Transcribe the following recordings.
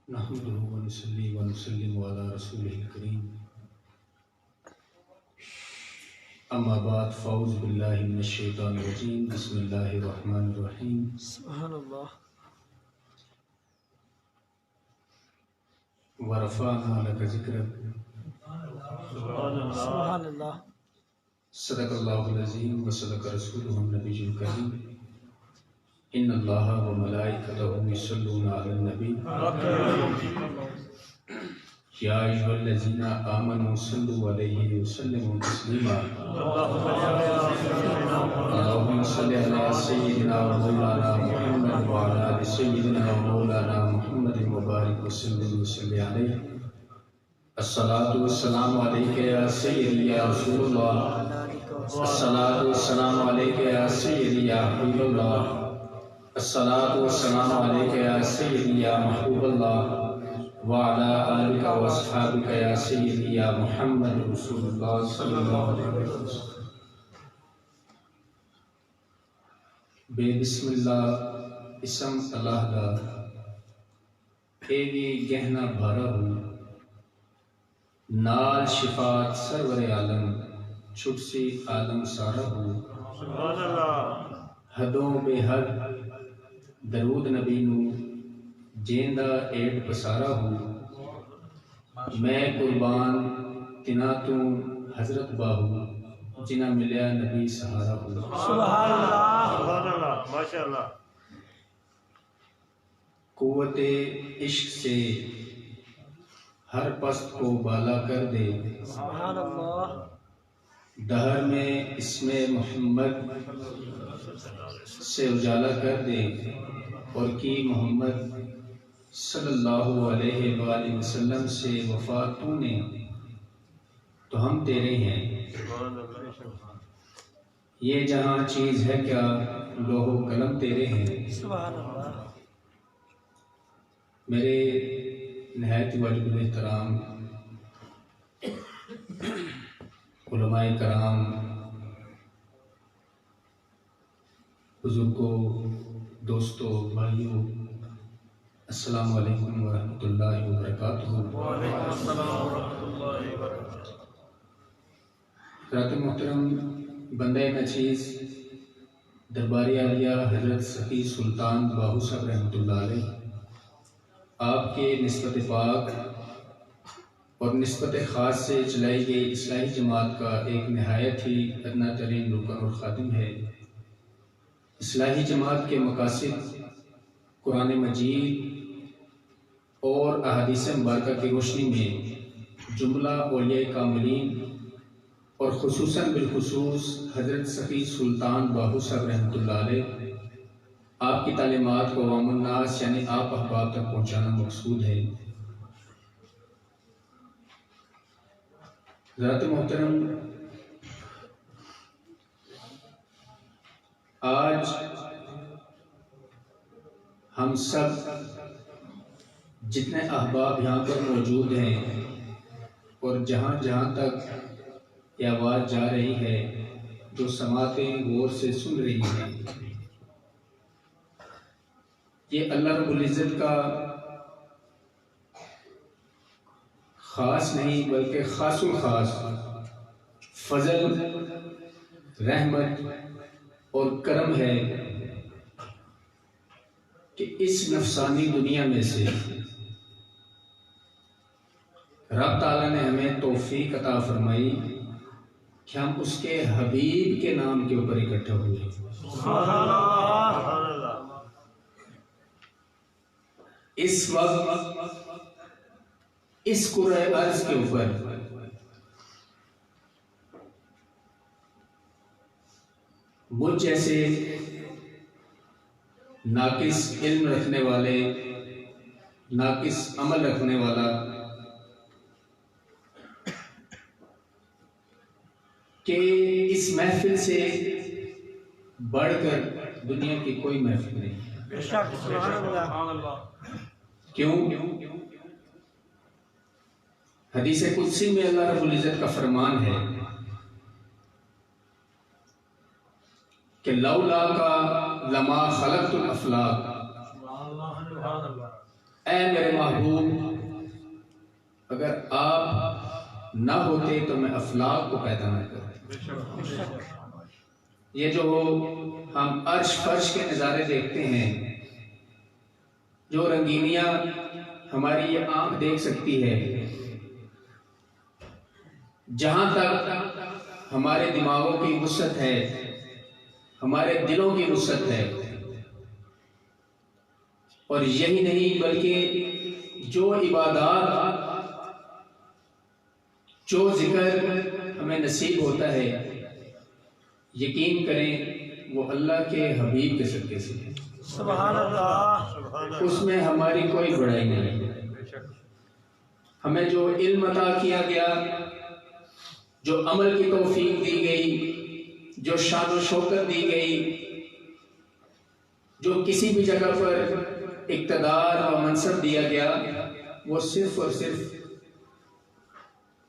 نحمده ونصلي ونسلم على رسوله الكريم اما بعد فاعوذ بالله من الشیطان الرجیم بسم اللہ الرحمن الرحیم سبحان اللہ ورفعنا لك ذکرک سبحان اللہ صدق اللہ العظیم وصدق رسولہ النبی الکریم ان اللہ وملائکتہ یصلون علی النبی یا ایھا الذین آمنوا صلوا علیہ وسلموا تسلیما اللہم صل علی سیدنا و مولانا محمد وعلی آل سیدنا و مولانا محمد مبارک وسلم وصلی علیہ الصلاۃ والسلام علیک یا سیدی یا رسول اللہ الصلاۃ والسلام علیک یا سیدی یا حبیب اللہ الصلاۃ والسلام علیک یا سیدی یا محبوب اللہ وعلی آلک و اصحابک یا سیدی یا محمد رسول اللہ صلی اللہ علیہ وسلم بے بسم اللہ اسم اللہ دا ایوی گہنا بھارا ہوں نال شفاعت سرور عالم چھٹ سی عالم سارا ہوں حدوں بے حد درود نبی نو جیندہ ایڈ پسارا ہوں میں قربان تنا تو حضرت باہو جنہ ملیا نبی سہارا ہوں سبحان اللہ ماشاءاللہ قوت عشق سے ہر پست کو بالا کر دے سبحان اللہ دہر میں اسم محمد سے اجالا کر دے اور کی محمد صلی اللہ علیہ وآلہ وسلم سے وفا تو نے تو ہم تیرے ہیں یہ جہاں چیز ہے کیا لوح و قلم تیرے ہیں سبحان اللہ میرے نہایت واجب الاحترام علماء کرام بزرگوں دوستوں بھائیوں السلام علیکم ورحمۃ اللہ وبرکاتہ حضرات محترم بندہ نچیز درباری عالیہ حضرت سخی سلطان باہو صاحب رحمۃ اللہ علیہ آپ کے نسبت پاک اور نسبت خاص سے چلائی گئی اصلاحی جماعت کا ایک نہایت ہی ادنا ترین رکن اور خادم ہے اصلاحی جماعت کے مقاصد قرآن مجید اور احادیث مبارکہ کی روشنی میں جملہ اولیاء کاملین اور خصوصاً بالخصوص حضرت سخی سلطان باہو صاحب رحمۃ اللہ علیہ آپ کی تعلیمات کو عوام الناس یعنی آپ احباب تک پہنچانا مقصود ہے حضرات محترم آج ہم سب جتنے احباب یہاں پر موجود ہیں اور جہاں جہاں تک یہ آواز جا رہی ہے جو سماعتیں غور سے سن رہی ہیں یہ اللہ رب العزت کا خاص نہیں بلکہ خاص الخاص فضل رحمت اور کرم ہے کہ اس نفسانی دنیا میں سے رب تعالیٰ نے ہمیں توفیق عطا فرمائی کہ ہم اس کے حبیب کے نام کے اوپر اکٹھے ہوئے اس وقت اس کرۂ ارض کے اوپر مجھ جیسے ناقص علم رکھنے والے ناقص عمل رکھنے والا کہ اس محفل سے بڑھ کر دنیا کی کوئی محفل نہیں کیوں حدیث قدسی میں اللہ رب العزت کا فرمان ہے کہ لولا کا لما خلقت الافلاق اے میرے محبوب، اگر آپ نہ ہوتے تو میں افلاک کو پیدا نہ کرتا۔ یہ جو ہم عرش فرش کے نظارے دیکھتے ہیں، جو رنگینیاں ہماری یہ آنکھ دیکھ سکتی ہے، جہاں تک ہمارے دماغوں کی وسعت ہے، ہمارے دلوں کی وسعت ہے، اور یہی نہیں بلکہ جو عبادات، جو ذکر ہمیں نصیب ہوتا ہے، یقین کریں وہ اللہ کے حبیب کے صدقے سے۔ سبحان اللہ۔ اس میں ہماری کوئی بڑائی نہیں۔ ہمیں جو علم عطا کیا گیا، جو عمل کی توفیق دی گئی، جو شان و شوکت دی گئی، جو کسی بھی جگہ پر اقتدار اور منصب دیا گیا، وہ صرف اور صرف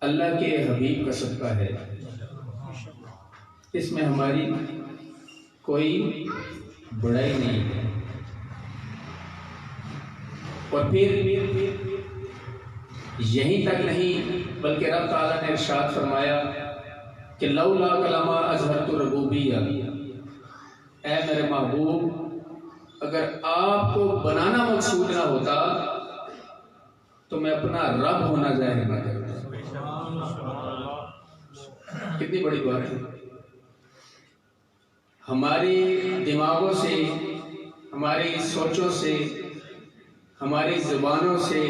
اللہ کے حبیب کا صدقہ ہے۔ اس میں ہماری کوئی بڑائی نہیں ہے۔ اور پھر یہیں تک نہیں بلکہ رب تعالیٰ نے ارشاد فرمایا کہ لولا کلمہ اظہرت ربوبیہ، اے میرے محبوب، اگر آپ کو بنانا مقصود نہ ہوتا تو میں اپنا رب ہونا ظاہر نہ کرتا۔ کتنی بڑی بات ہے۔ ہماری دماغوں سے، ہماری سوچوں سے، ہماری زبانوں سے،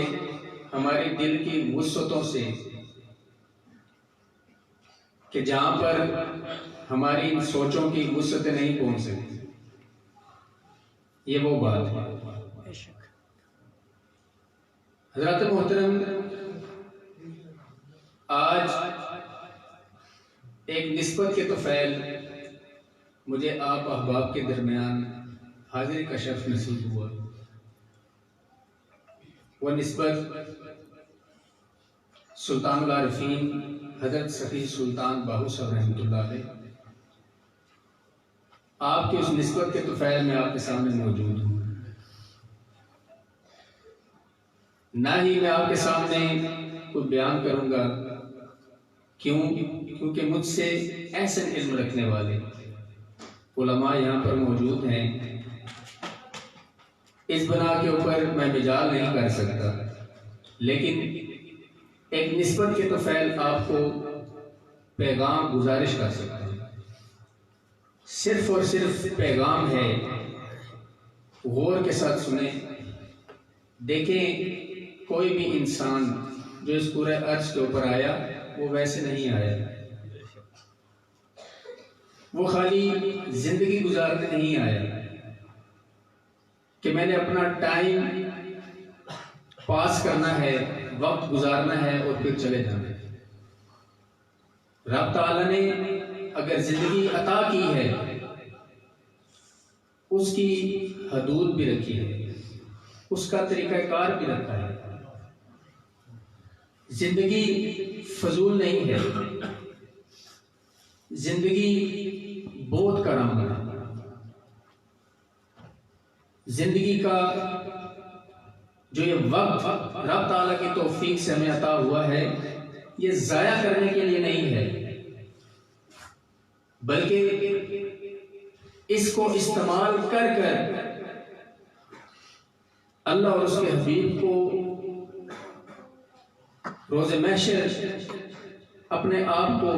ہمارے دل کی وسعتوں سے، کہ جہاں پر ہماری ان سوچوں کی وسعتیں نہیں پہنچ سکتی، یہ وہ بات ہے۔ حضرات محترم، آج ایک نسبت کے طفیل مجھے آپ احباب کے درمیان حاضری کا شرف نصیب ہوا۔ وہ نسبت سلطان العارفین حضرت سخی سلطان باہو صاحب رحمۃ اللہ علیہ، آپ کی اس نسبت کے طفیل میں آپ کے سامنے موجود ہوں۔ نہ ہی میں آپ کے سامنے کوئی بیان کروں گا، کیونکہ مجھ سے ایسے علم رکھنے والے علماء یہاں پر موجود ہیں، اس بنا کے اوپر میں مجال نہیں کر سکتا، لیکن ایک نسبت کے طفیل آپ کو پیغام گزارش کر سکتا ہوں۔ صرف اور صرف پیغام ہے، غور کے ساتھ سنیں۔ دیکھیں، کوئی بھی انسان جو اس پورے عرض کے اوپر آیا وہ ویسے نہیں آیا، وہ خالی زندگی گزارنے نہیں آیا کہ میں نے اپنا ٹائم پاس کرنا ہے، وقت گزارنا ہے اور پھر چلے جانا ہے۔ رب تعالیٰ نے اگر زندگی عطا کی ہے، اس کی حدود بھی رکھی ہے، اس کا طریقہ کار بھی رکھا ہے۔ زندگی فضول نہیں ہے، زندگی بہت کرام ہے۔ زندگی کا جو یہ وقت رب تعالیٰ کی توفیق سے ہمیں عطا ہوا ہے، یہ ضائع کرنے کے لیے نہیں ہے، بلکہ اس کو استعمال کر کر اللہ اور اس کے حبیب کو روز محشر اپنے آپ کو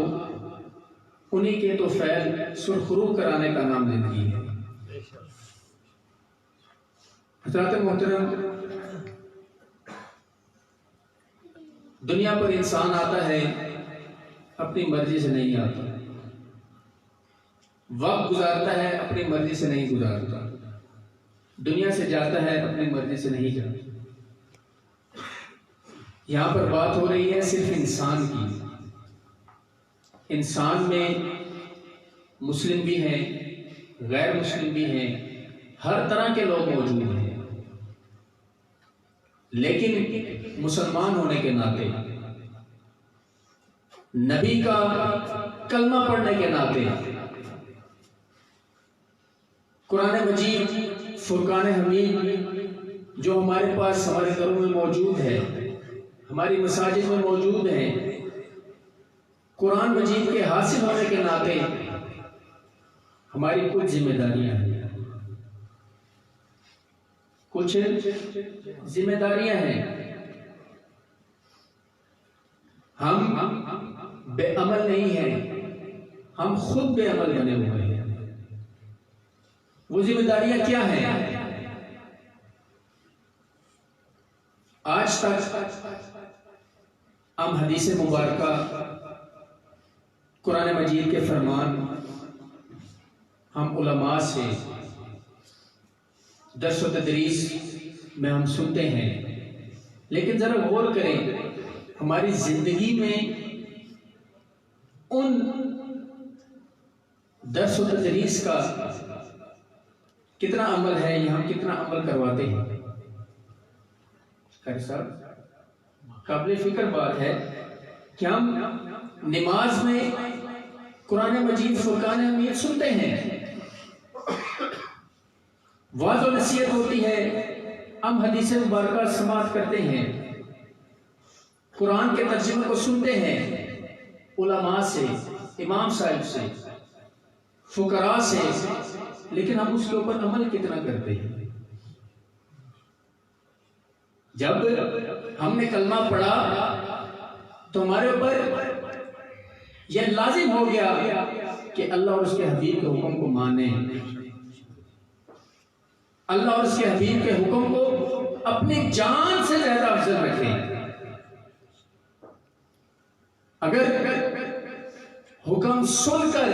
انہی کے طفیل سرخرو کرانے کا نام زندگی ہے۔ حضرات محترم، دنیا پر انسان آتا ہے، اپنی مرضی سے نہیں آتا، وقت گزارتا ہے، اپنی مرضی سے نہیں گزارتا، دنیا سے جاتا ہے، اپنی مرضی سے نہیں جاتا۔ یہاں پر بات ہو رہی ہے صرف انسان کی۔ انسان میں مسلم بھی ہیں، غیر مسلم بھی ہیں، ہر طرح کے لوگ موجود ہیں، لیکن مسلمان ہونے کے ناطے، نبی کا کلمہ پڑھنے کے ناطے، قرآن مجید، فرقان حمید جو ہمارے پاس ہمارے گھروں میں موجود ہے، ہماری مساجد میں موجود ہیں، قرآن مجید کے حاصل ہونے کے ناطے ہماری کچھ ذمہ داریاں ہیں، کچھ ذمہ داریاں ہیں۔ ہم بے عمل نہیں ہیں، ہم خود بے عمل بنے ہوئے ہیں۔ وہ ذمہ داریاں کیا ہیں؟ آج تک ہم حدیث مبارکہ، قرآن مجید کے فرمان ہم علماء سے درس و تدریس میں ہم سنتے ہیں، لیکن ذرا غور کریں ہماری زندگی میں ان درس و تدریس کا کتنا عمل ہے، یا ہم کتنا عمل کرواتے ہیں؟ صاحب قابل فکر بات ہے کہ ہم نماز میں قرآن مجید فرقان حمید سنتے ہیں، واعظ و نصیحت ہوتی ہے، ہم حدیث مبارکہ سماعت کرتے ہیں، قرآن کے ترجمے کو سنتے ہیں علماء سے، امام صاحب سے، فقراء سے، لیکن ہم اس کے اوپر عمل کتنا کرتے ہیں؟ جب ہم نے کلمہ پڑھا تو ہمارے اوپر یہ لازم ہو گیا کہ اللہ اور اس کے حبیب کے حکم کو مانیں، اللہ اور اس کے حبیب کے حکم کو اپنی جان سے زیادہ افضل رکھیں۔ اگر حکم سن کر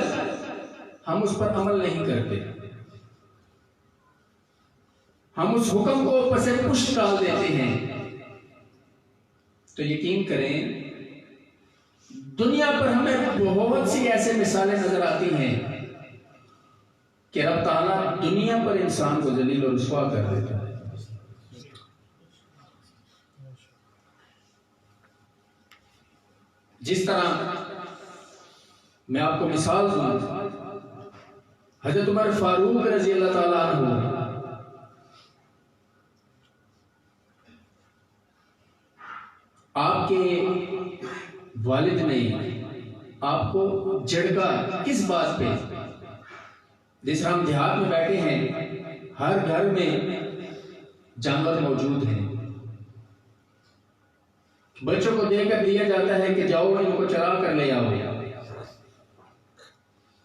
ہم اس پر عمل نہیں کرتے، ہم اس حکم کو پس پش ڈال دیتے ہیں، تو یقین کریں دنیا پر ہمیں بہت سی ایسے مثالیں نظر آتی ہیں کہ رب تعالیٰ دنیا پر انسان کو ذلیل و رسوا کر دیتا ہے۔ جس طرح میں آپ کو مثال دوں، حضرت عمر فاروق رضی اللہ تعالیٰ عنہ آپ کے والد نے آپ کو جھڑکا کس بات پہ؟ جس طرح ہم دیہات میں بیٹھے ہیں، ہر گھر میں جانور موجود ہیں، بچوں کو دے کر دیا جاتا ہے کہ جاؤ ان کو چرا کر لے آؤ۔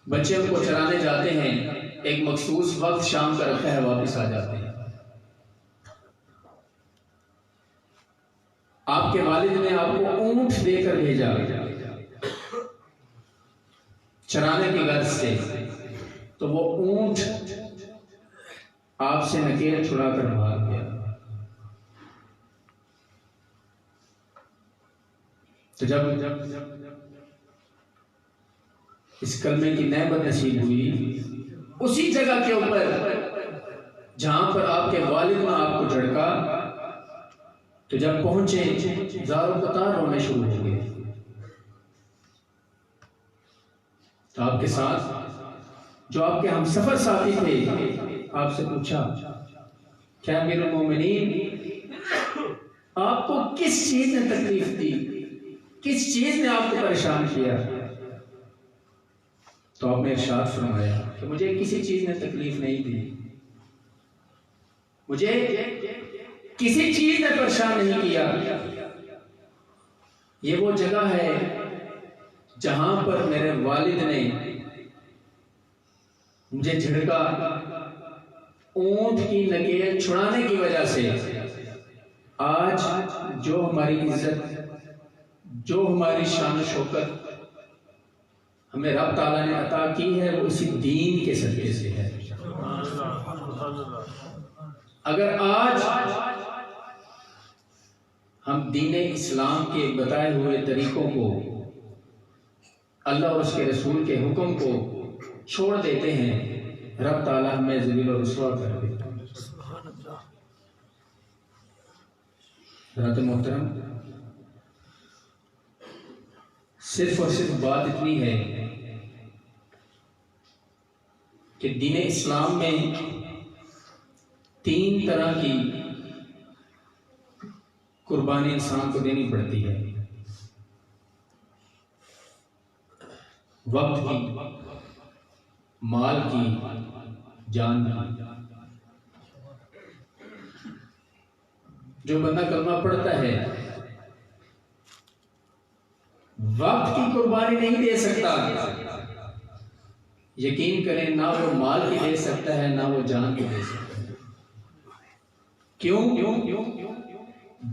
بچے ان کو چرانے جاتے ہیں، ایک مخصوص وقت شام کا رکھا ہے، واپس آ جاتے ہیں۔ آپ کے والد نے آپ کو اونٹ دے کر بھیجا چرانے کی غرض سے، تو وہ اونٹ آپ سے نکیل چھڑا کر بھاگ گیا۔ تو جب اس کلمے کی نعمت نصیب ہوئی، اسی جگہ کے اوپر جہاں پر آپ کے والد نے آپ کو جھڑکا، تو جب پہنچے زاروں قطار رونے شروع ہو گئے۔ تو آپ کے ساتھ جو آپ کے ہم سفر ساتھی تھے، آپ سے پوچھا کیا امیر المومنین آپ کو کس چیز نے تکلیف دی، کس چیز نے آپ کو پریشان کیا؟ تو آپ نے ارشاد فرمایا کہ مجھے کسی چیز نے تکلیف نہیں دی، مجھے کسی چیز نے پریشان نہیں کیا۔ یہ وہ جگہ ہے جہاں پر میرے والد نے مجھے جھڑکا، اونٹ کی نکیل چھڑانے کی وجہ سے آج جو ہماری عزت، جو ہماری شان و شوکت ہمیں رب تعالیٰ نے عطا کی ہے، وہ اسی دین کے صدقے سے ہے۔ اگر آج ہم دین اسلام کے بتائے ہوئے طریقوں کو، اللہ اور اس کے رسول کے حکم کو چھوڑ دیتے ہیں، رب تعالیٰ ہمیں ذلیل و رسوا کر دیتا ہے۔ حضرات محترم، صرف اور صرف بات اتنی ہے کہ دین اسلام میں 3 طرح کی قربانی انسان کو دینی پڑتی ہے، وقت کی، مال کی، جان کی۔ جو بندہ کلمہ پڑھتا ہے وقت کی قربانی نہیں دے سکتا، یقین کریں نہ وہ مال کی دے سکتا ہے نہ وہ جان کی دے سکتا ہے۔ کیوں؟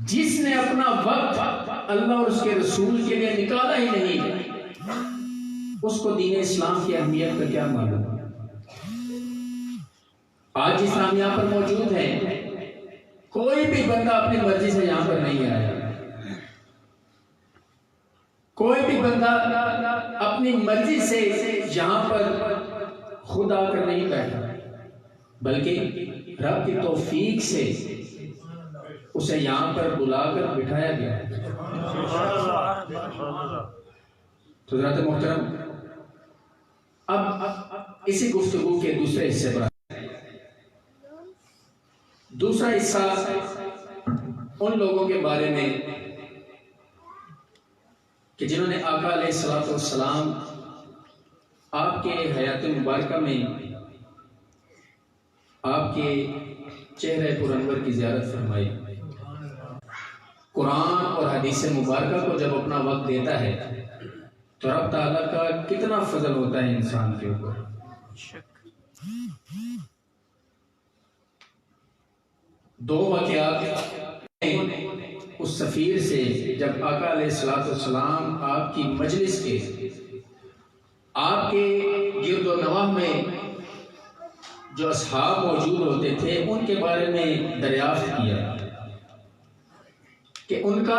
جس نے اپنا وقت اللہ اور اس کے رسول کے لیے نکالا ہی نہیں، اس کو دین اسلام کی اہمیت کا کیا معلوم؟ آج اسلام یہاں پر موجود ہے، کوئی بھی بندہ اپنی مرضی سے یہاں پر نہیں آیا، کوئی بھی بندہ اپنی مرضی سے یہاں پر خود آ کر نہیں بیٹھا، بلکہ رب کی توفیق سے اسے یہاں پر بلا کر بٹھایا گیا۔ تو حضرات محترم، اب اسی گفتگو کے دوسرے حصے پر دوسرا حصہ ان لوگوں کے بارے میں کہ جنہوں نے آقا علیہ الصلوۃ والسلام آپ کے حیات مبارکہ میں آپ کے چہرے پر انور کی زیارت فرمائی۔ قرآن اور حدیث مبارکہ کو جب اپنا وقت دیتا ہے تو رب تعالیٰ کا کتنا فضل ہوتا ہے انسان کے اوپر۔ دو واقعات اس سفیر سے، جب آقا علیہ الصلوۃ والسلام آپ کی مجلس کے، آپ کے گرد و نواح میں جو اصحاب موجود ہوتے تھے ان کے بارے میں دریافت کیا کہ ان کا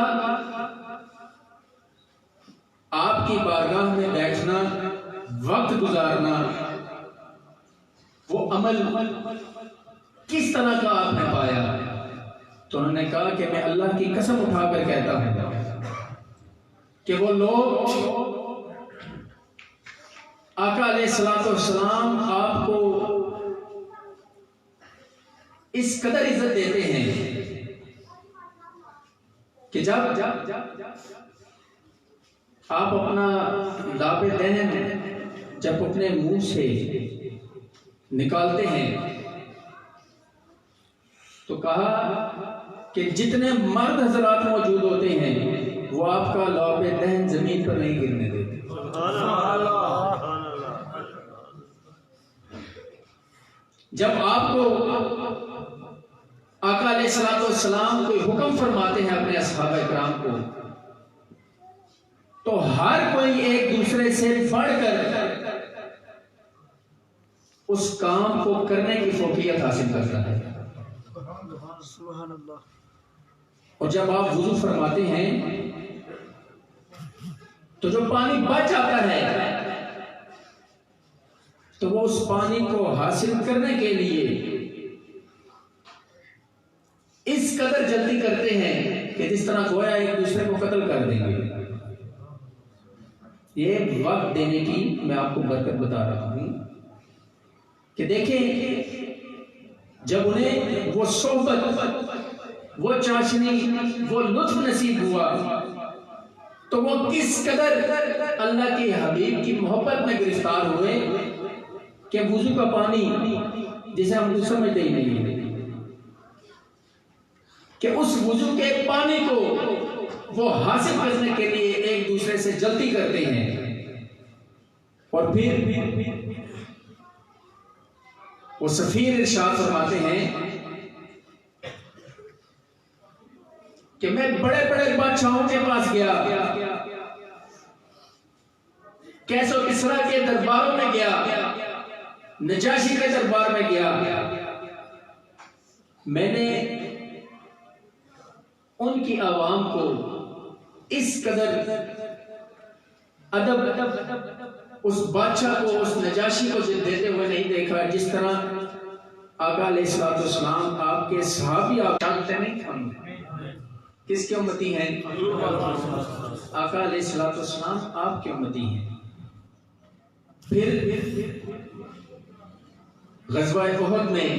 آپ کی بارگاہ میں بیٹھنا، وقت گزارنا، وہ عمل کس طرح کا آپ نے پایا؟ تو انہوں نے کہا کہ میں اللہ کی قسم اٹھا کر کہتا ہوں کہ وہ لوگ آقا علیہ الصلوۃ والسلام آپ کو اس قدر عزت دیتے ہیں کہ جب آپ اپنا لاب دہن جب اپنے منہ سے نکالتے ہیں تو کہا کہ جتنے مرد حضرات موجود ہوتے ہیں وہ آپ کا لاب دہن زمین پر نہیں گرنے دیتے۔ جب آپ کو آقا علیہ الصلوۃ والسلام کوئی حکم فرماتے ہیں اپنے اصحاب کرام کو، تو ہر کوئی ایک دوسرے سے بڑھ کر اس کام کو کرنے کی فوقیت حاصل کرتا ہے۔ سبحان اللہ۔ اور جب آپ وضو فرماتے ہیں تو جو پانی بچ جاتا ہے تو وہ اس پانی کو حاصل کرنے کے لیے اس قدر جلدی کرتے ہیں کہ جس طرح گویا ایک دوسرے کو قتل کر دیں گے۔ یہ وقت دینے کی میں آپ کو برکت بتا رہا ہوں کہ دیکھیں جب انہیں وہ صحبت، وہ چاشنی، وہ لطف نصیب ہوا تو وہ کس قدر اللہ کے حبیب کی محبت میں گرفتار ہوئے کہ وضو کا پانی جسے ہم لوگ سمجھتے ہی نہیں ہیں کہ اس وضو کے پانی کو وہ حاصل کرنے کے لیے ایک دوسرے سے جلدی کرتے ہیں۔ اور پھر وہ سفیر ارشاد فرماتے ہیں کہ میں بڑے بڑے بادشاہوں کے پاس گیا، کیسو کسریٰ کے درباروں میں گیا، نجاشی کے دربار میں گیا، میں نے ان کی عوام کو اس قدر ادب اس بادشاہ کو، اس نجاشی کو دیتے ہوئے نہیں دیکھا جس طرح آقا علیہ الصلوۃ والسلام آپ کے صحابی آپ جانتے نہیں ہم کس کے امتی ہیں؟ آقا علیہ الصلوۃ والسلام آپ کے امتی ہیں۔ پھر غزوہ احد میں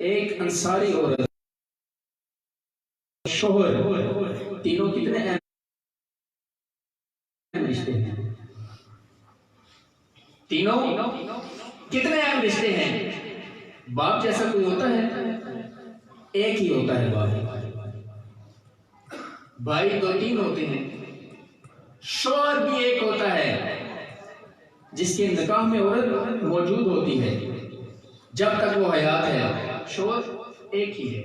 ایک انصاری عورت شوہر، تینوں کتنے اہم رشتے ہیں؟ تینوں کتنے اہم رشتے ہیں؟ باپ جیسا کوئی ہوتا ہے؟ ایک ہی ہوتا ہے باپ۔ بھائی دو تین ہوتے ہیں، شوہر بھی ایک ہوتا ہے جس کے نکاح میں عورت موجود ہوتی ہے، جب تک وہ حیات ہے شوہر ایک ہی ہے۔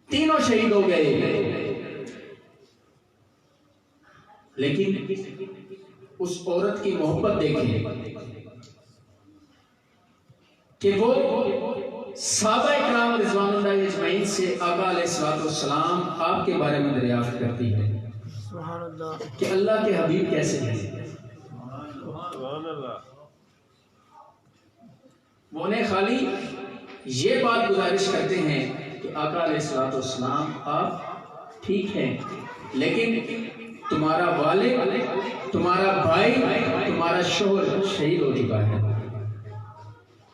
تینوں شہید ہو گئے، لیکن اس عورت کی محبت دیکھیں کہ وہ صحابہ اکرام رضوان اللہ اجمعین سے آقا علیہ الصلوۃ والسلام آپ کے بارے میں دریافت کرتی ہے سبحان اللہ، کہ اللہ کے حبیب کیسے ہیں۔ وہ انہیں خالی یہ بات گزارش کرتے ہیں کہ آقا علیہ الصلوۃ والسلام آپ ٹھیک ہیں، لیکن تمہارا والد، تمہارا بھائی، تمہارا شوہر شہید ہو چکا ہے،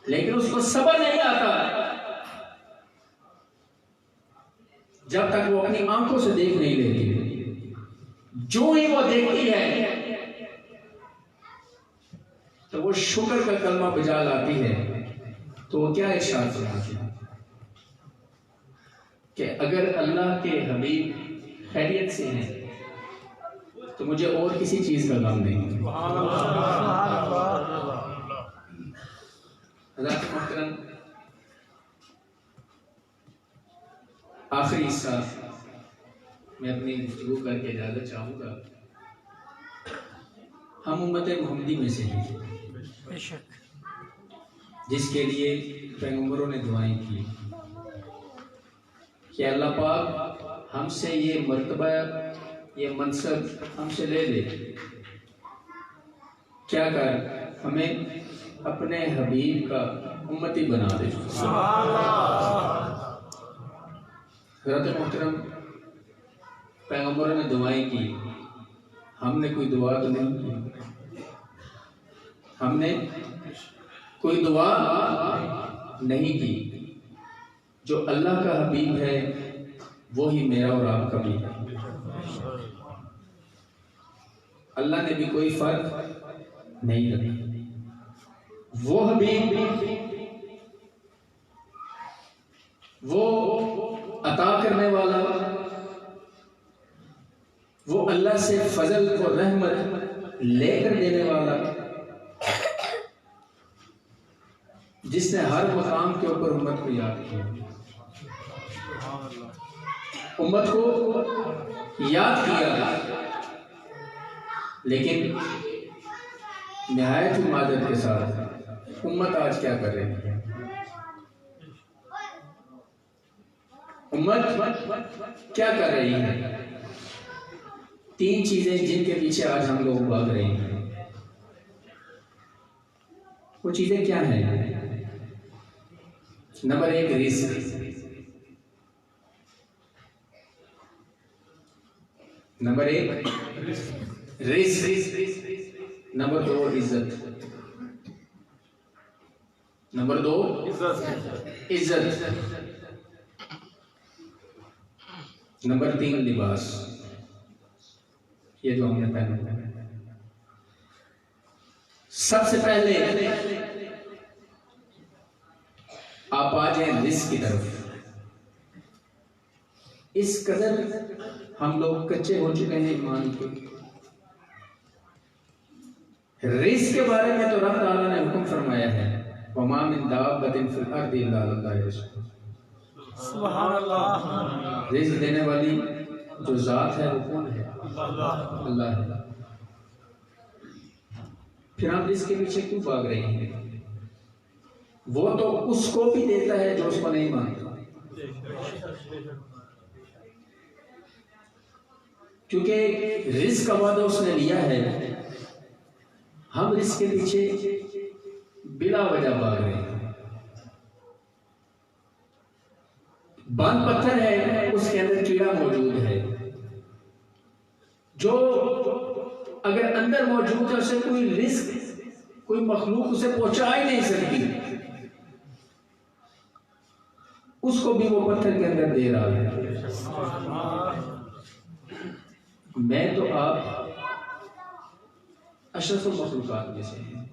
لیکن اس کو صبر نہیں آتا جب تک وہ اپنی آنکھوں سے دیکھ نہیں لیتی۔ جو ہی وہ دیکھتی ہے تو وہ شکر کا کلمہ بجا لاتی ہے، تو وہ کیا ارشاد فرماتی ہے کہ اگر اللہ کے حبیب خیریت سے ہیں تو مجھے اور کسی چیز کا غم نہیں۔ حضرات محترم، آخری حصہ میں اپنی گفتگو کر کے اجازت چاہوں گا۔ ہم امت محمدی میں سے ہیں بے شک، جس کے لیے پیغمبروں نے دعائیں کی کہ اللہ پاک ہم سے یہ مرتبہ، یہ منصب ہم سے لے لے، کیا کر ہمیں اپنے حبیب کا امتی بنا دے۔ حضرت محترم، پیغمبروں نے دعائیں کی، ہم نے کوئی دعا تو نہیں کی، ہم نے کوئی دعا نہیں کی۔ جو اللہ کا حبیب ہے وہی میرا اور آپ کا بھی ہے۔ اللہ نے بھی کوئی فرق نہیں رکھا۔ وہ حبیب، وہ عطا کرنے والا، وہ اللہ سے فضل و رحمت لے کر دینے والا، جس نے ہر مقام کے اوپر امت کو یاد کیا، امت کو یاد کیا، لیکن نہایت ہی معذرت کے ساتھ امت آج کیا کر رہی ہے؟ امت کیا کر رہی ہے؟ تین چیزیں جن کے پیچھے آج ہم لوگ بھاگ رہے ہیں، وہ چیزیں کیا ہیں؟ نمبر ایک رزق، نمبر ایک رزق، نمبر دو عزت، نمبر دو عزت، نمبر تین لباس، یہ جو ہم نے پہنا ہے۔ سب سے پہلے آپ آ جائیں رزق کی طرف۔ اس قدر ہم لوگ کچے ہو چکے ہیں ایمان کے۔ رزق کے بارے میں تو رب تعالیٰ نے حکم فرمایا ہے، وَمَا مِن دَابَّةٍ فِي الْأَرْضِ إِلَّا عَلَى اللَّهِ رِزْقُهَا۔ سبحان اللہ، رزق دینے والی جو ذات ہے وہ کون ہے؟ اللہ ہے۔ پھر ہم رزق کے پیچھے کیوں بھاگ رہے ہیں؟ وہ تو اس کو بھی دیتا ہے جو اس کو نہیں مانتا، کیونکہ رزق کا وعدہ اس نے لیا ہے۔ ہم رزق کے پیچھے بلا وجہ بھاگ رہے ہیں۔ بند پتھر ہے، اس کے اندر کیڑا موجود ہے، جو اگر اندر موجود ہے اسے کوئی رزق، کوئی مخلوق اسے پہنچا ہی نہیں سکتی۔ اس اس کو بھی وہ پتھر کے اندر دے رہا ہے۔ میں تو آپ اشرف المخلوقات میں سے ہیں۔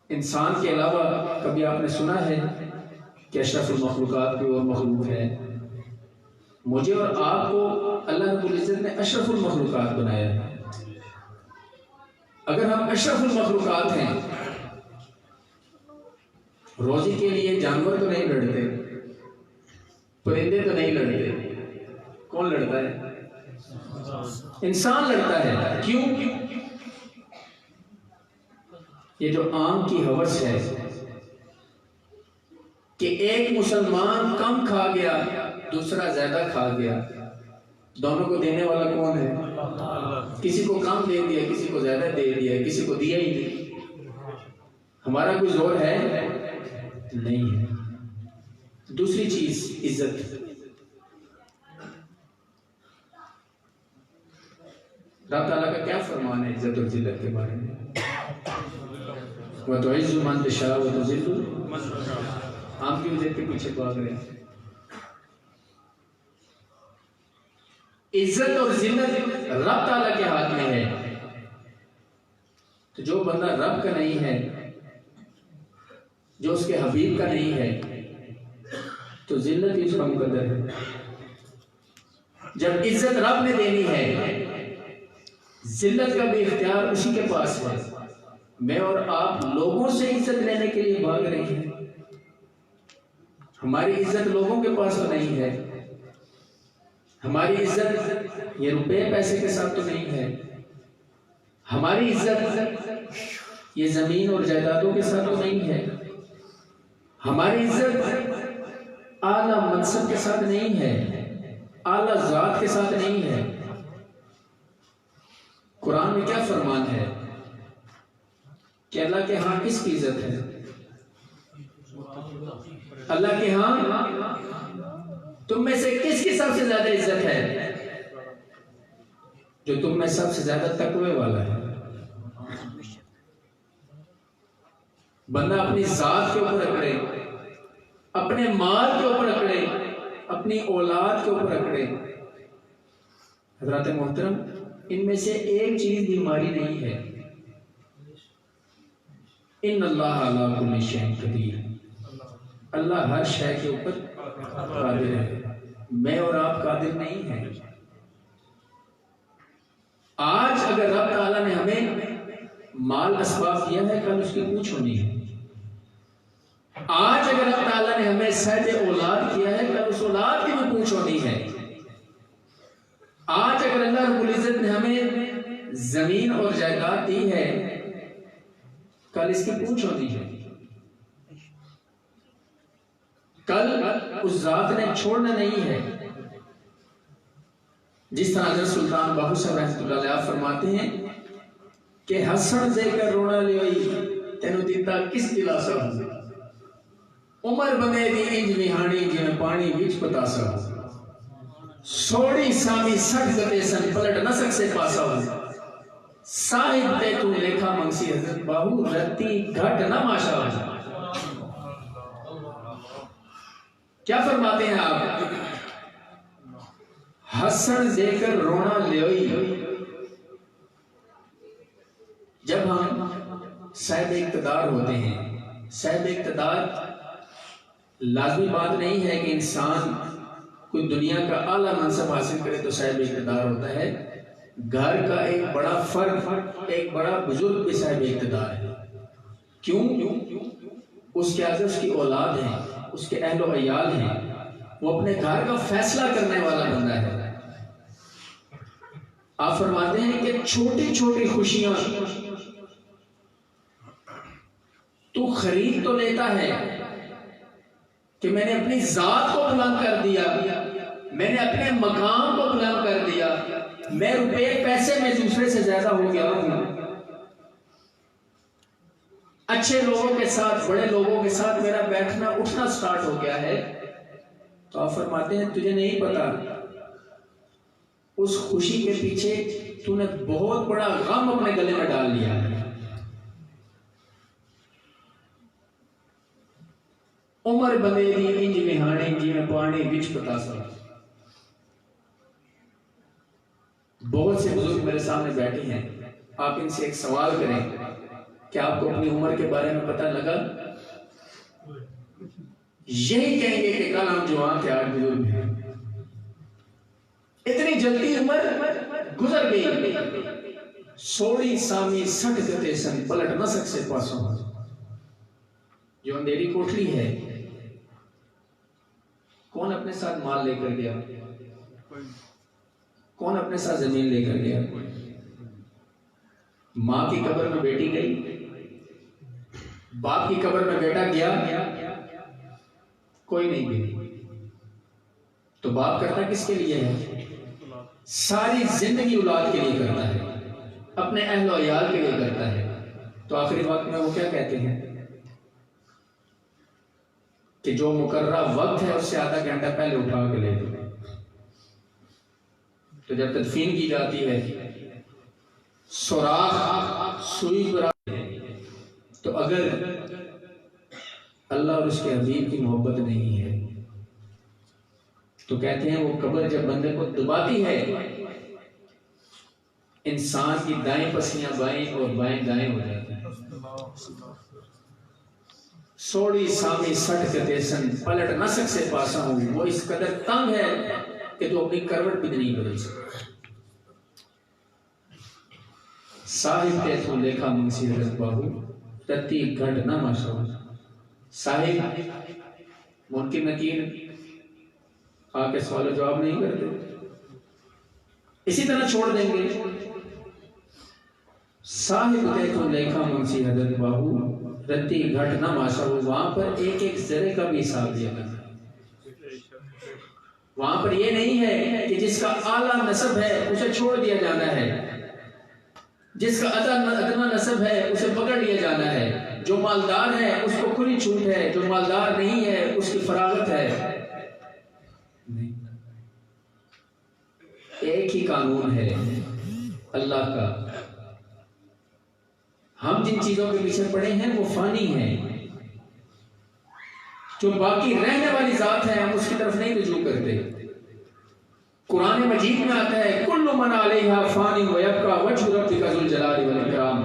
انسان کے علاوہ کبھی آپ نے سنا ہے کہ اشرف المخلوقات کوئی اور مخلوق ہے؟ مجھے اور آپ کو اللہ رب العزت نے اشرف المخلوقات بنایا ہے۔ اگر ہم اشرف المخلوقات ہیں، روزی کے لیے جانور تو نہیں لڑتے، پرندے تو نہیں لڑتے، کون لڑتا ہے؟ انسان لڑتا ہے۔ کیوں؟ یہ جو آم کی ہوس ہے کہ ایک مسلمان کم کھا گیا، دوسرا زیادہ کھا گیا، دونوں کو دینے والا کون ہے؟ کسی کو کم دے دیا، کسی کو زیادہ دے دیا، کسی کو دیا ہی نہیں۔ ہمارا کوئی زور ہے؟ نہیں ہے۔ دوسری چیز عزت۔ رب تعالیٰ کا کیا فرمان ہے عزت اور ذلت کے بارے میں؟ وَتُعِزُّ مَن تَشَاءُ وَتُذِلُّ مَن تَشَاءُ۔ آپ کی عزت کے پیچھے بھاگ رہے ہیں۔ عزت اور ذلت رب تعالیٰ کے ہاتھ میں ہے۔ تو جو بندہ رب کا نہیں ہے، جو اس کے حبیب کا نہیں ہے، تو ذلت ہی اس کا مقدر ہے۔ جب عزت رب نے دینی ہے، ذلت کا بھی اختیار اسی کے پاس ہے۔ میں اور آپ لوگوں سے عزت لینے کے لیے بھاگ رہے ہیں۔ ہماری عزت لوگوں کے پاس تو نہیں ہے۔ ہماری عزت یہ روپے پیسے کے ساتھ تو نہیں ہے۔ ہماری عزت یہ زمین اور جائیدادوں کے ساتھ تو نہیں ہے۔ ہماری عزت اعلیٰ منصب کے ساتھ نہیں ہے، اعلیٰ ذات کے ساتھ نہیں ہے۔ قرآن میں کیا فرمان ہے کہ اللہ کے ہاں کس کی عزت ہے؟ اللہ کے ہاں تم میں سے کس کی سب سے زیادہ عزت ہے؟ جو تم میں سب سے زیادہ تقوی والا ہے۔ بندہ اپنی ذات کے اوپر اکڑے، اپنے مال کے اوپر اکڑے، اپنی اولاد کے اوپر اکڑے۔ حضرات محترم، ان میں سے ایک چیز بیماری نہیں ہے۔ ان اللہ علی کل شیء قدیر، اللہ ہر شے کے اوپر قادر ہے۔ میں اور آپ قادر نہیں ہیں۔ آج اگر رب تعالیٰ نے ہمیں مال اسباب دیا ہے، کل اس کی پوچھ ہونی ہے۔ آج اگر رب تعالیٰ نے ہمیں صحت اولاد کیا ہے، کل اس اولاد کی بھی پوچھ ہونی ہے۔ آج اگر اللہ رب العزت نے ہمیں زمین اور جائیداد دی ہے، کل اس کی پوچھ ہونی ہے۔ کل اس ذات نے چھوڑنا نہیں ہے۔ جس طرح حضرت سلطان باہو صاحب رحمۃ اللہ علیہ فرماتے ہیں کہ ہسن دے کر رونا لئی تینو دیتا کس دلاسا ہو، عمر بنے دی انج نہاڑی جویں پانی وچ پتاسا ہو، سوڑی سامی سٹ گتے سن پلٹ نہ سکسے پاسا ہو، صاحب تے تو لکھا منگسی حضرت باہو رتی گھٹ نہ ماشا ہو۔ کیا فرماتے ہیں آپ؟ ہسن دے کر رونا لیوئی۔ جب ہم صاحب اقتدار ہوتے ہیں، صاحب اقتدار لازمی بات نہیں ہے کہ انسان کوئی دنیا کا اعلیٰ منصب حاصل کرے تو صاحب اقتدار ہوتا ہے۔ گھر کا ایک بڑا فرد، ایک بڑا بزرگ بھی صاحب اقتدار ہے۔ کیوں؟ اس کے آگے اس کی اولاد ہے، اس کے اہل و عیال ہیں، وہ اپنے گھر کا فیصلہ کرنے والا بندہ ہے۔ آپ فرماتے ہیں کہ چھوٹی چھوٹی خوشیاں تو خرید تو لیتا ہے کہ میں نے اپنی ذات کو بلند کر دیا، میں نے اپنے مقام کو بلند کر دیا، میں روپے پیسے میں دوسرے سے زیادہ ہو گیا ہوں، اچھے لوگوں کے ساتھ، بڑے لوگوں کے ساتھ میرا بیٹھنا اٹھنا سٹارٹ ہو گیا ہے۔ تو آپ فرماتے ہیں تجھے نہیں پتا اس خوشی کے پیچھے تو نے بہت بڑا غم اپنے گلے میں ڈال لیا ہے۔ عمر بندے دی انج وہانے جیویں پانی وچ پتاسا۔ بہت سے بزرگ میرے سامنے بیٹھے ہیں، آپ ان سے ایک سوال کریں، کیا آپ کو اپنی عمر کے بارے میں پتہ لگا؟ یہی کہیں گے کہ کل ہم جوان تھے، آج بزرگ ہیں۔ اتنی جلدی عمر گزر گئی، سوڑی سامی سٹ گتے سن پلٹ نہ سک سے پاسوں۔ جو اندھیری کوٹلی ہے، کون اپنے ساتھ مال لے کر گیا؟ کون اپنے ساتھ زمین لے کر گیا؟ ماں کی قبر میں بیٹی گئی، باپ کی قبر میں بیٹا گیا، کوئی نہیں گئی۔ تو باپ کرتا کس کے لیے ہے؟ ساری زندگی اولاد کے لیے کرتا ہے، اپنے اہل و عیال کے لیے کرتا ہے۔ تو آخری وقت میں وہ کیا کہتے ہیں کہ جو مقررہ وقت ہے اس سے آدھا گھنٹہ پہلے اٹھا کے لے دو۔ تو جب تدفین کی جاتی ہے، سوراخ سوئی پر تو اگر اللہ اور اس کے حبیب کی محبت نہیں ہے تو کہتے ہیں وہ قبر جب بندے کو دباتی ہے، انسان کی دائیں پسلیاں بائیں اور بائیں دائیں ہو جاتی ہیں۔ سوڑی سامی سٹ کتے سن پلٹ نہ سک سے پاسا ہوں، وہ اس قدر تنگ ہے کہ تو اپنی کروٹ بھی نہیں بدل سکتا۔ صاحب تیتھوں دیکھا منسی حضرت باہو، رتی گھٹ نہ ماشاء۔ صاحب منکر نکیر آ کے سوال و جواب نہیں کرتے، اسی طرح چھوڑ دیں گے۔ صاحب تیتھوں دیکھا منسی حضرت باہو، رتی گھٹ نہ ماشاء، وہاں پر ایک ایک ذرے کا بھی حساب دیا گیا۔ وہاں پر یہ نہیں ہے کہ جس کا اعلیٰ نسب ہے اسے چھوڑ دیا جانا ہے، جس کا ادنا نسب ہے اسے پکڑ لیا جانا ہے، جو مالدار ہے اس کو کھلی چھوٹ ہے، جو مالدار نہیں ہے اس کی فراغت ہے۔ نہیں، ایک ہی قانون ہے اللہ کا۔ ہم جن چیزوں کے پیچھے پڑے ہیں وہ فانی ہیں، جو باقی رہنے والی ذات ہے ہم اس کی طرف نہیں رجوع کرتے۔ قرآن مجید میں آتا ہے کل من علیہا فانی ویبقی وجہ ربک ذو الجلال والاکرام،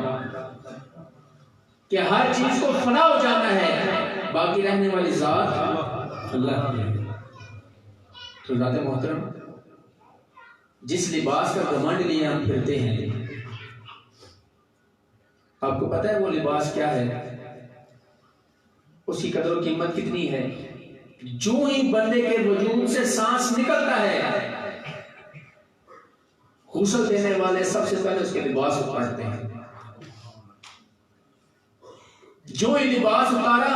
کہ ہر چیز کو فنا ہو جانا ہے، باقی رہنے والی ذات اللہ کی ہے۔ تو ذات محترم، جس لباس کا گھمنڈ لیے ہم پھرتے ہیں، آپ کو پتہ ہے وہ لباس کیا ہے؟ اس کی قدر و قیمت کتنی ہے؟ جو ہی بندے کے وجود سے سانس نکلتا ہے، غسل دینے والے سب سے پہلے اس کے لباس اتارتے ہیں۔ جو ہی لباس اتارا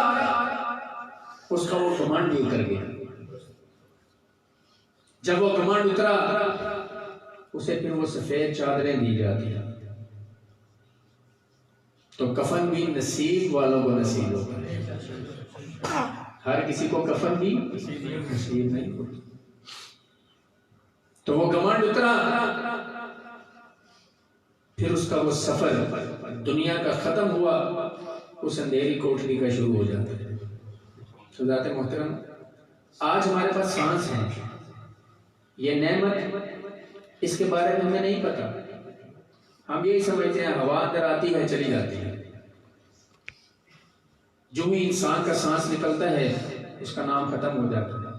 اس کا وہ گھمنڈ بھی اتر گیا۔ جب وہ گھمنڈ اترا اسے پھر وہ سفید چادریں دی جاتی ہیں۔ تو کفن بھی نصیب والوں کو نصیب ہوتا ہے، ہر کسی کو کفن بھی نصیب نہیں ہوتی۔ تو وہ گھمنڈ اترا، پھر اس کا وہ سفر دنیا کا ختم ہوا، اس اندھیری کوٹلی کا شروع ہو جاتا ہے۔ تو ذات محترم، آج ہمارے پاس سانس ہے، یہ نعمت، اس کے بارے میں ہمیں نہیں پتا۔ ہم یہی سمجھتے ہیں ہوا اندر آتی ہے چلی جاتی ہے۔ جو ہی انسان کا سانس نکلتا ہے اس کا نام ختم ہو جاتا ہے۔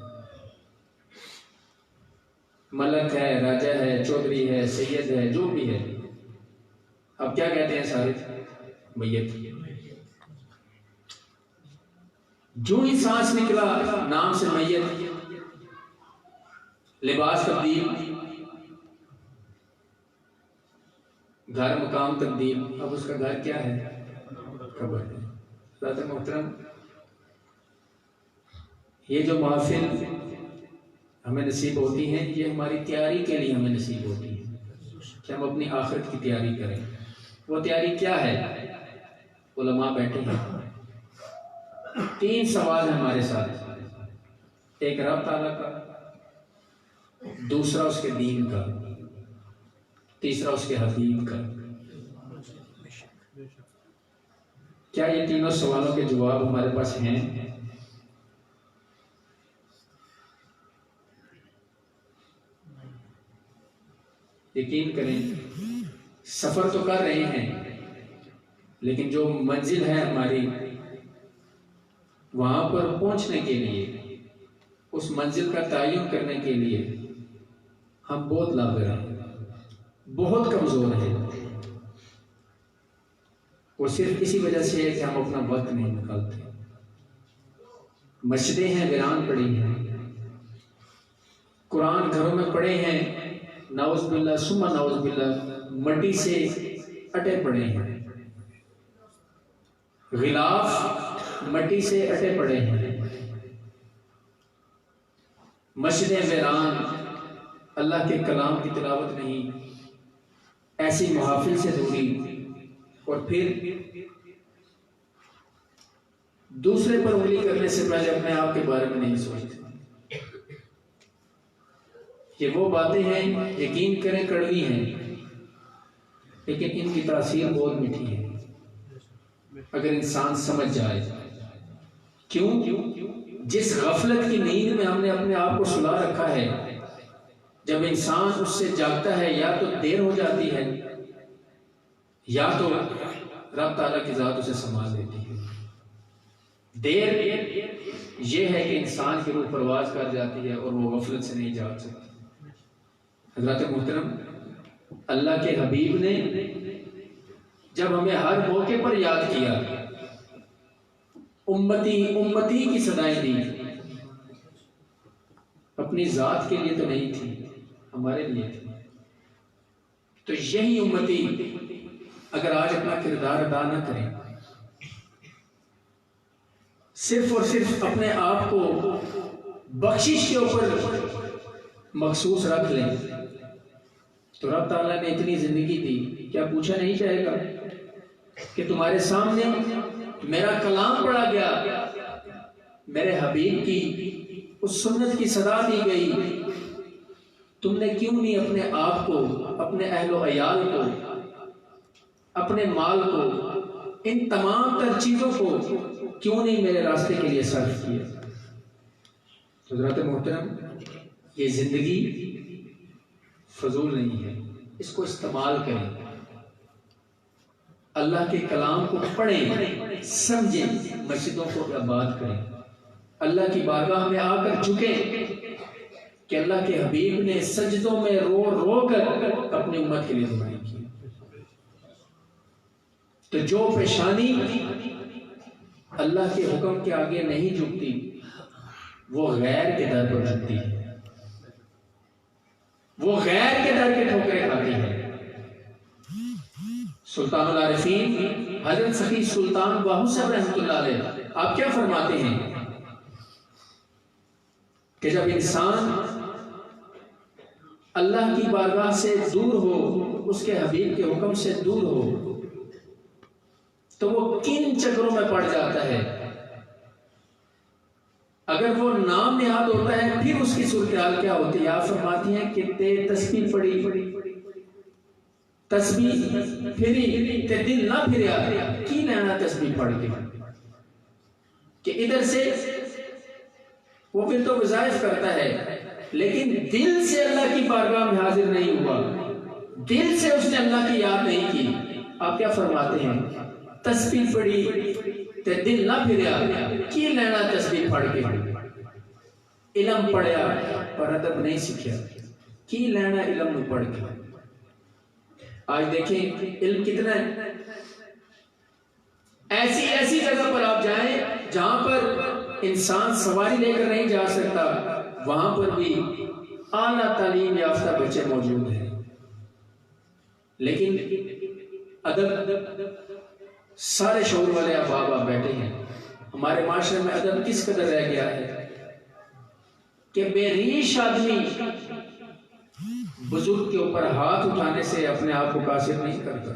ملک ہے، راجہ ہے، چودھری ہے، سید ہے، جو بھی ہے، اب کیا کہتے ہیں سارے؟ میت۔ جو ہی سانس نکلا نام سے میت، لباس تبدیل، گھر مقام تبدیل، اب اس کا گھر کیا ہے؟ قبر ہے۔ ذات محترم، یہ جو محفل ہمیں نصیب ہوتی ہیں یہ ہماری تیاری کے لیے ہمیں نصیب ہوتی ہے کہ ہم اپنی آخرت کی تیاری کریں۔ وہ تیاری کیا ہے؟ علماء بیٹھے ہیں، 3 سوال ہیں ہمارے ساتھ، ایک رب تعالیٰ کا، دوسرا اس کے دین کا، تیسرا اس کے حبیب کا۔ کیا یہ تینوں سوالوں کے جواب ہمارے پاس ہیں؟ یقین کریں سفر تو کر رہے ہیں، لیکن جو منزل ہے ہماری، وہاں پر پہنچنے کے لیے، اس منزل کا تعین کرنے کے لیے ہم بہت لاغر ہیں، بہت کمزور ہیں۔ وہ صرف اسی وجہ سے ہے کہ ہم اپنا وقت نہیں نکالتے۔ مسجدیں ہیں ویران پڑی ہیں، قرآن گھروں میں پڑے ہیں، نعوذ باللہ ثم نعوذ باللہ مٹی سے اٹے پڑے ہیں، غلاف مٹی سے اٹے پڑے ہیں، مسجدیں ویران، اللہ کے کلام کی تلاوت نہیں، ایسی محافل سے دوری، اور پھر دوسرے پر انگلی کرنے سے پہلے اپنے آپ کے بارے میں نہیں سوچتے۔ یہ وہ باتیں ہیں، یقین کریں کڑوی ہیں، لیکن ان کی تاثیر بہت میٹھی ہے اگر انسان سمجھ جائے۔ کیوں؟ جس غفلت کی نیند میں ہم نے اپنے آپ کو سلا رکھا ہے، جب انسان اس سے جاگتا ہے یا تو دیر ہو جاتی ہے یا تو رب تعالیٰ کی ذات اسے سنبھال لیتی ہے۔ دیر یہ ہے کہ انسان کی روح پرواز کر جاتی ہے اور وہ غفلت سے نہیں جاگ سکتی۔ حضرات محترم، اللہ کے حبیب نے جب ہمیں ہر موقع پر یاد کیا، امتی امتی کی صدائیں دی، اپنی ذات کے لیے تو نہیں تھی، ہمارے لیے تھی۔ تو یہی امتی اگر آج اپنا کردار ادا نہ کریں، صرف اور صرف اپنے آپ کو بخشش کے اوپر مخصوص رکھ لیں، تو رب تعالیٰ نے اتنی زندگی دی، کیا پوچھا نہیں جائے گا کہ تمہارے سامنے میرا کلام پڑھا گیا، میرے حبیب کی اس سنت کی صدا دی گئی، تم نے کیوں نہیں اپنے آپ کو، اپنے اہل و عیال کو، اپنے مال کو، ان تمام تر چیزوں کو کیوں نہیں میرے راستے کے لیے صرف کیا؟ حضرات محترم، یہ زندگی فضول نہیں ہے، اس کو استعمال کریں، اللہ کے کلام کو پڑھیں، سمجھیں، مسجدوں کو آباد کریں، اللہ کی بارگاہ میں آ کر جھکیں کہ اللہ کے حبیب نے سجدوں میں رو رو کر اپنی امت کے لیے دعائیں کی۔ تو جو پیشانی اللہ کے حکم کے آگے نہیں جھکتی، وہ غیر کے در پر جھکتی ہے، وہ غیر کے در کے ٹھوکریں کھاتی ہے۔ سلطان العارفین حضرت سخی سلطان باہو صاحب رحمۃ اللہ علیہ آپ کیا فرماتے ہیں کہ جب انسان اللہ کی بارگاہ سے دور ہو، اس کے حبیب کے حکم سے دور ہو، تو وہ کن چکروں میں پڑ جاتا ہے۔ اگر وہ نام نہاد ہوتا ہے پھر اس کی صورتحال کیا ہوتی ہے؟ آپ فرماتی ہیں کہ تے تسبیح پڑی، تسبیح پھری تے دل نہ پھریا، کی لینا تسبیح پڑھ کے؟ کہ ادھر سے وہ پھر تو وظائف کرتا ہے، لیکن دل سے اللہ کی بارگاہ میں حاضر نہیں ہوا، دل سے اس نے اللہ کی یاد نہیں کی۔ آپ کیا فرماتے ہیں؟ تسبیح پڑھی تے دل نہ پھریا، کی لینا تسبیح پڑھ کے؟ علم پڑھیا پر ادب نہیں سیکھا، کی لینا علم میں پڑھ کے؟ آج دیکھیں علم کتنا ہے، ایسی جگہ پر آپ جائیں جہاں پر انسان سواری لے کر نہیں جا سکتا، وہاں پر بھی اعلیٰ تعلیم یافتہ بچے موجود ہیں، لیکن ادب، سارے شعور والے احباب آپ بیٹھے ہیں۔ ہمارے معاشرے میں ادب کس قدر رہ گیا ہے کہ بے ریش آدمی بزرگ کے اوپر ہاتھ اٹھانے سے اپنے آپ کو قاصر نہیں کرتا،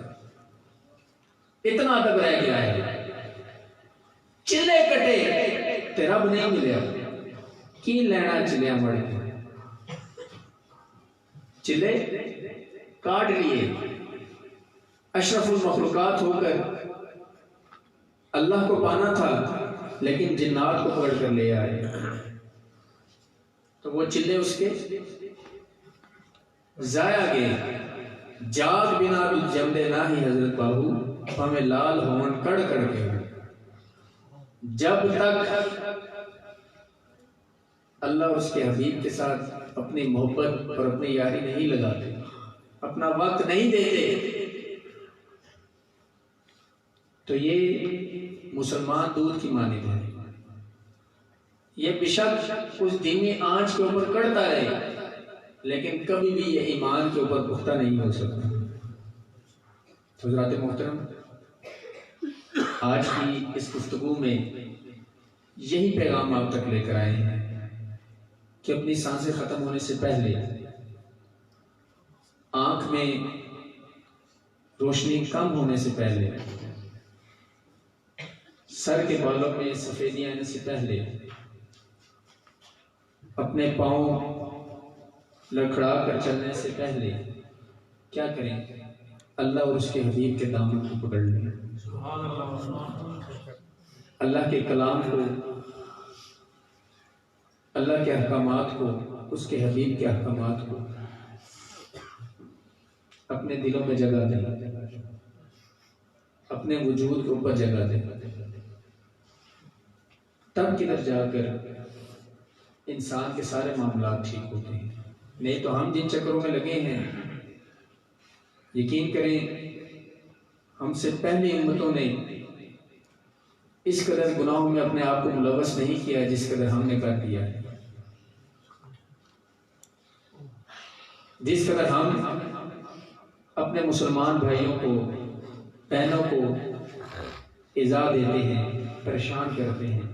اتنا ادب رہ گیا ہے۔ چلے کٹے تے رب نہیں ملیا، کی لینا چلیا مڑ کے؟ چلے کاٹ لیے، اشرف المخلوقات ہو کر اللہ کو پانا تھا، لیکن جنات کو پکڑ کر لے آئے، تو وہ چلے اس کے ضائع گئے جاگ بنا جمدے نہ ہی حضرت باہو ہمیں لال ہون کڑ کڑ کے جب تک اللہ اور اس کے حبیب کے ساتھ اپنی محبت اور اپنی یاری نہیں لگاتے، اپنا وقت نہیں دیتے، تو یہ مسلمان دودھ کی مانند ہے، یہ بشک اس دینی آنچ کے اوپر کڑتا رہے لیکن کبھی بھی یہ ایمان کے اوپر پختہ نہیں ہو سکتا۔ حضرات محترم، آج کی اس گفتگو میں یہی پیغام آپ تک لے کر آئے ہیں کہ اپنی سانسیں ختم ہونے سے پہلے آنکھ میں روشنی کم ہونے سے پہلے، سر کے بالوں میں سفیدی آنے سے پہلے، اپنے پاؤں لڑکھڑا کر چلنے سے پہلے کیا کریں؟ اللہ اور اس کے حبیب کے دامن کو پکڑ لیں، اللہ کے کلام کو، اللہ کے احکامات کو، اس کے حبیب کے احکامات کو اپنے دلوں میں جگہ دیں، اپنے وجود کے اوپر جگہ دیں، تب کدھر جا کر انسان کے سارے معاملات ٹھیک ہوتے ہیں۔ نہیں تو ہم جن چکروں میں لگے ہیں، یقین کریں ہم سے پہلی امتوں نے اس قدر گناہوں میں اپنے آپ کو ملوث نہیں کیا جس قدر ہم نے کر دیا ہے، جس قدر ہم اپنے مسلمان بھائیوں کو، بہنوں کو ایذا دیتے ہیں، پریشان کرتے ہیں،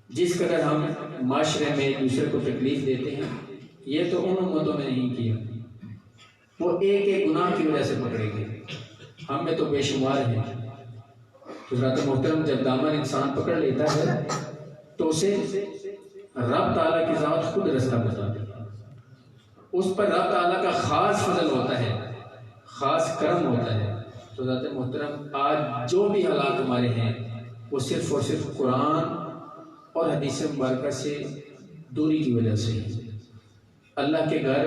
جس قدر ہم معاشرے میں دوسرے کو تکلیف دیتے ہیں، یہ تو ان امتوں نے نہیں کیا، وہ ایک ایک گناہ کی وجہ سے پکڑے گئے، ہم میں تو بے شمار ہیں۔ حضرات محترم، جب دامن انسان پکڑ لیتا ہے تو اسے رب تعالیٰ کی ذات خود رستہ بتاتی ہے، اس پر رب تعالیٰ کا خاص فضل ہوتا ہے، خاص کرم ہوتا ہے۔ تو حضرات محترم، آج جو بھی حالات ہمارے ہیں وہ صرف اور صرف قرآن اور حدیث مبارکہ سے دوری کی وجہ سے ہے۔ اللہ کے گھر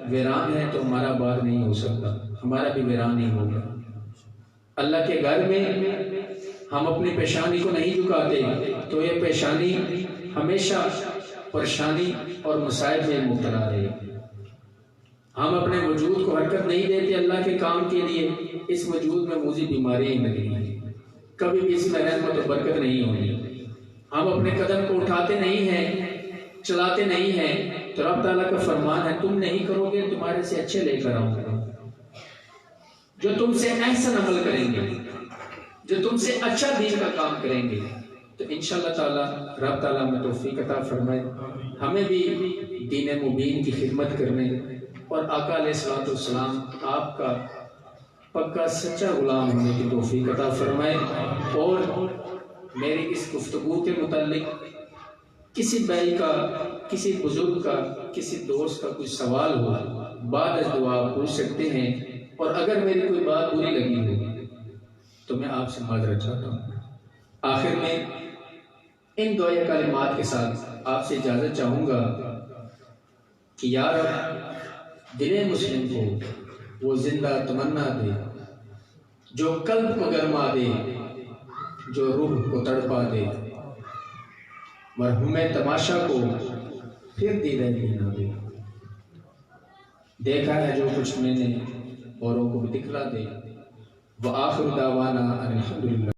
ویران ہے تو ہمارا آباد نہیں ہو سکتا، ہمارا بھی ویران نہیں ہوگا۔ اللہ کے گھر میں ہم اپنی پیشانی کو نہیں جھکاتے تو یہ پیشانی ہمیشہ پریشانی اور مصائب میں مبتلا رہے گی۔ ہم اپنے وجود کو حرکت نہیں دیتے اللہ کے کام کے لیے، اس وجود میں موذی بیماریاں ہی لگی ہیں، کبھی بھی اس میں رحمت و برکت نہیں ہونی۔ ہم اپنے قدم کو اٹھاتے نہیں ہیں، چلاتے نہیں ہیں، تو رب تعالیٰ کا فرمان ہے تم نہیں کرو گے تمہارے سے اچھے لے کر آؤں گا، جو تم سے احسن عمل کریں گے، جو تم سے اچھا دین کا کام کریں گے، تو انشاءاللہ تعالیٰ رب تعالیٰ میں توفیق عطا فرمائے، ہمیں بھی دین مبین کی خدمت کرنے اور آقا علیہ الصلوۃ والسلام آپ کا پکا سچا غلام ہونے کی توفیق عطا فرمائے۔ اور میری اس گفتگو کے متعلق کسی بھائی کا، کسی بزرگ کا، کسی دوست کا کوئی سوال ہو، بعد از دعا پوچھ سکتے ہیں، اور اگر میری کوئی بات بری لگی ہو تو میں آپ سے معذرت چاہتا ہوں۔ آخر میں ان دعائے کلمات کے ساتھ آپ سے اجازت چاہوں گا کہ یا رب دل مسلم کو وہ زندہ تمنا دے جو قلب کو گرما دے، جو روح کو تڑپا دے، مرحوم تماشا کو پھر دیدہ دینا دے، دیکھا ہے جو کچھ میں نے اوروں کو بھی دکھلا دے۔ وآخر دعوانا ان الحمدللہ